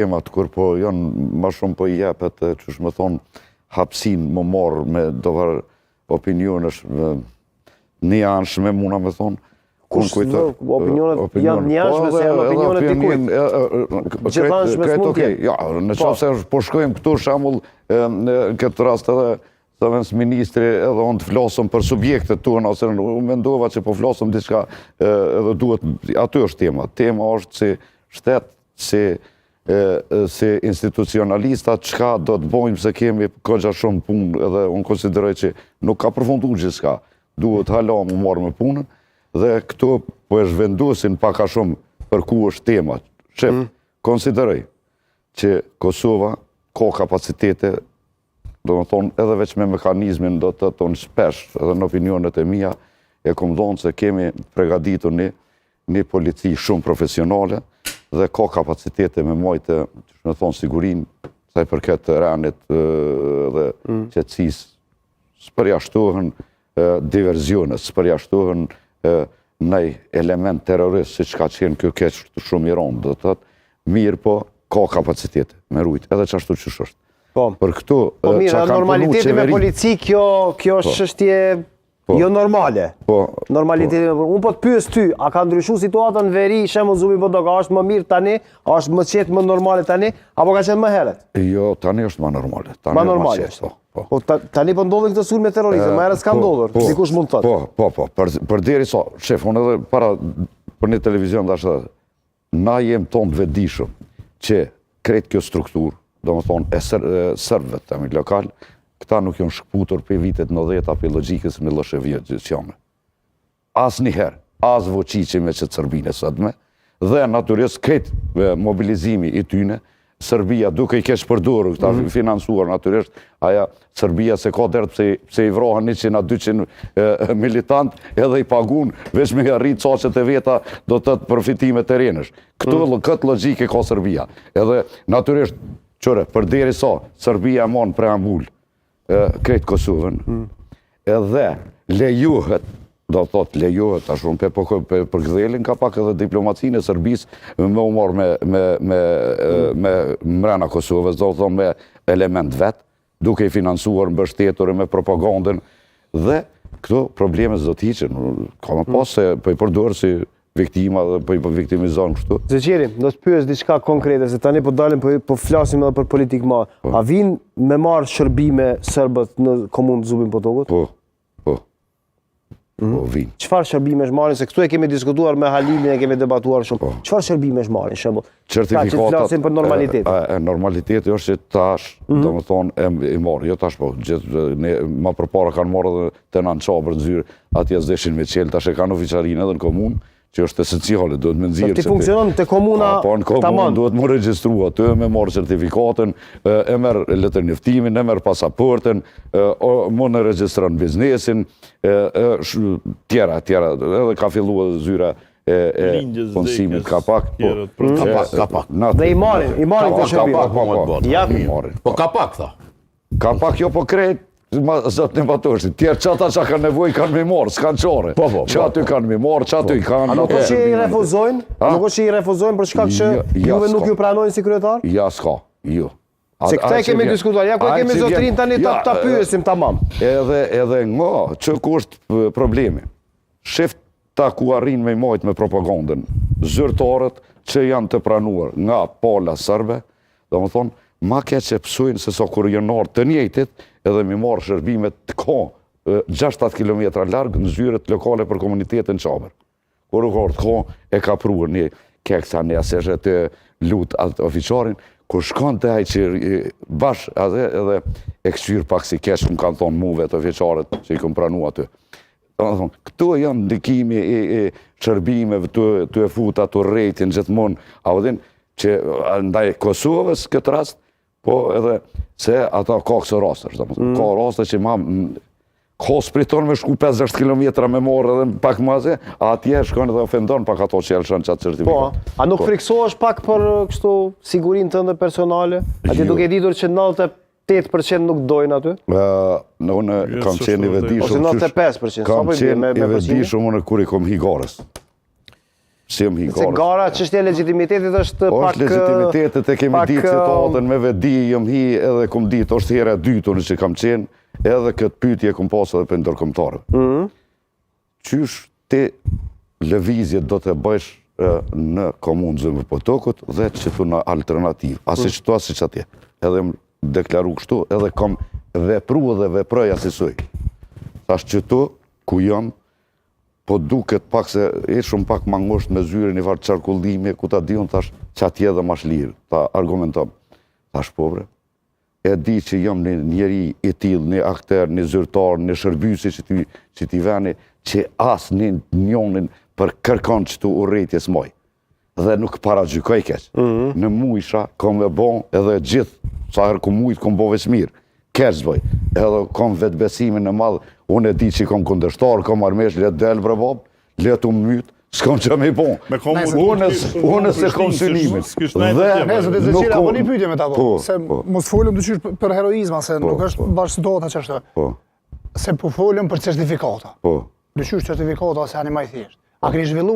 temat kur po janë ma shumë po i jepet, që shme thonë, hapsin më marë me dovar opinionesh një anshme, muna me thonë. Opinionet janë një anshme se janë opinionet dikujt. Gjithanshme s'mund tjetë. Ja, në qofë se po shkojmë këtu shamull, në këtë rast edhe Zëvendës Ministri edhe unë të flasëm për subjektet tuën, ose me ndova që po flasëm diçka edhe duhet, aty është tema. Tema është si shtetë, si institucionalistat, qka do të bojmë se kemi këgja shumë punë, edhe unë konsideroj që nuk ka përfundu gjithka, duhet hala më marrë me punën, dhe këtu po e zhvendusin paka shumë për ku është tema. Shef, konsideroj që Kosova ka kapacitete, do më thonë edhe veç me mekanizmin do të tonë shpesh edhe në opinionet e mija e kom dhonë se kemi pregaditur një polici shumë profesionale dhe ka kapacitete me majtë, që në thonë sigurin, saj përket të ranit dhe qëtësis, së përjashtohen diverzionet, së përjashtohen nëj element terrorist, si që ka qenë kjo keqë shumë i ronë, do të thëtë, mirë po ka kapacitete me rujtë, edhe që ashtu që është. Për këtu, po mirë, normaliteti me polici, kjo shështje jo normale. Normaliteti, unë po të pyes ty, a ka ndryshu situatën në veri, shemë Zubi Bodoka, është më mirë tani, është më qetë më normale tani, apo ka qenë më heret? Jo, tani është më normale. Më normale është. Tani po ndodhin këtë sulme terrorizme, më herët s'ka ndodhur, dikush mund të thotë. Po, për deri sa, shef, unë edhe para për një televizion dhe ashtë, na jem tonë të vedishëm që kretë kjo strukturë, do më thonë, e sërbëve të mi lokal, këta nuk janë shkputur për vitet 90 për logikës me lëshevjet gjithjame. As njëherë, as voqiqe me që të Sërbine sëdme, dhe naturisht këtë mobilizimi i tyne, Sërbia duke i kesh përdurë, këta finansuar naturisht, aja Sërbia se ka dërtë pse i vrohen 100-200 militant edhe i pagun, veç me rritë saqet e veta do të të përfitime të renësh. Këtë logike ka Sërbia. Edhe naturisht, qëre, për deri sa, Sërbia mon preambull krejtë Kosovën, edhe lejuhet, do të thotë lejuhet, a shumë për gdhelin ka pak edhe diplomacinë e Sërbisë me umar me mrena Kosovës, do të thonë me element vetë, duke i finansuar mbështetur me propagandën, dhe këto probleme zdo të hiqen, ka më pas se për i përdorë si viktima dhe për i viktimizon kështu. Zëqiri, do të pyes diçka konkrete, se tani po dalim, po flasim edhe për politikë ma. A vinë me marë shërbime sërbët në komunë Zubin Potokut? Po vinë. Qëfar shërbime shmarin, se këtu e kemi diskutuar me Halilin, e kemi debatuar shumë. Qëfar shërbime shmarin, shëmbull? Certifikatat. Që të flasim për normaliteti. Normaliteti është që tash, do më thonë, e marë. Jo tash po, ma përpara kanë marë dhe të në qabër në zyrë, atje zdeshin me qelë, tash e kanë ofiqarinë edhe në komunë, që është esenciale, duhet me nëzirë. Ti funksionon të komuna po në komunë duhet më registrua, të me marë certifikatën, e merë letër njëftimin, e merë pasaportën, më në registrën biznesin, tjera, edhe ka fillu edhe zyra e punësimit kapak. Kapak. Dhe i marin të shërbime. Po kapak, tha. Kapak jo po krejt, zotë në batoshti, tjerë qata që kanë nevoj kanë me morë, s'kanë qore. Që aty kanë me morë, që aty kanë... A nuk është që i refuzojnë? Nuk është që i refuzojnë për shkak që juve nuk ju pranojnë si kryetar? Ja, s'ka, jo. Se këta e kemi diskutuar, ja ku e kemi zotrin tani ta pyesim tamam. Edhe nga, që ku është problemi? Shef ta ku arrin me majtë me propagandën, zyrtarët që janë të pranuar nga pala sërbe, do më thonë, ma ke që pësujnë se sa kur janë arë të njëjtit, edhe mi marë shërbimet të ka 6-7 km largë në zyrët lokale për komunitetin qabër. Kur u kërë të ka e ka pruër një keksa një aseshe të lutë atë ofiqarin, kur shkon të hajë që bash edhe e kësyrë pak si kesh më kanë thonë muve të ofiqaret që i këm pranu aty. Këto janë ndikimi e shërbimeve të e futa të rejtin gjithmonë, a vëdhin që ndaj Kosovës këtë rast, po edhe se ata ka kësë rastër. Ka rastër që ka spriton me shku 50 km me morë edhe pak maze, a atje shkon edhe ofendon pak ato që jelëshon qatë certifikat. Po, a nuk friksohesh pak për kështu sigurin të ndë personale? A ti duke ditur që 98% nuk dojnë aty? Unë kam qenë i vedishëm. Ose 95%? Kam qenë i vedishëm unë kur i kom higarës. si jam hi Se gara çështja e legitimitetit është pak... është legitimitetet e kemi ditë citatën me vedi, jam hi edhe kom ditë, është hera e dytë unë që kam qenë, edhe këtë pyetje kom pas edhe për ndërkombëtarëve. Qysh ti lëvizje do të bësh në komunë Zëmbër Potokut dhe që tu në alternativë, asë që tu asë që atje. Edhe më deklaru kështu, edhe kom vepru dhe veproj asisoj. Thash që tu, ku jam, po duket pak se e shumë pak mangosht me zyre një farë qarkullimi, ku ta dion, thash që atje dhe mash lirë, ta argumentom. Thash pobre, e di që jam një njeri i tillë, një akter, një zyrtar, një shërbysi që ti veni, që as një njonin për kërkon që tu urrejtjes moj. Dhe nuk para gjykoj keq. Në mujsha, kom e bon edhe gjithë, sa herë ku mujt, kom bo veç mirë. Keq zboj. Edhe kom vetë besimin e madhë, unë e di që kom kundërshtar, kom armesh, le delë bre bab, le të mytë, s'kom që me bon. Unë se kom synimin. Nëse të zëqira, po një pyetje me ta po, se mos folëm të qysh për heroizma, se nuk është bashkë situata që është. Se po folëm për certifikata. Dëqysh certifikata se ani ma i thjesht. A keni zhvillu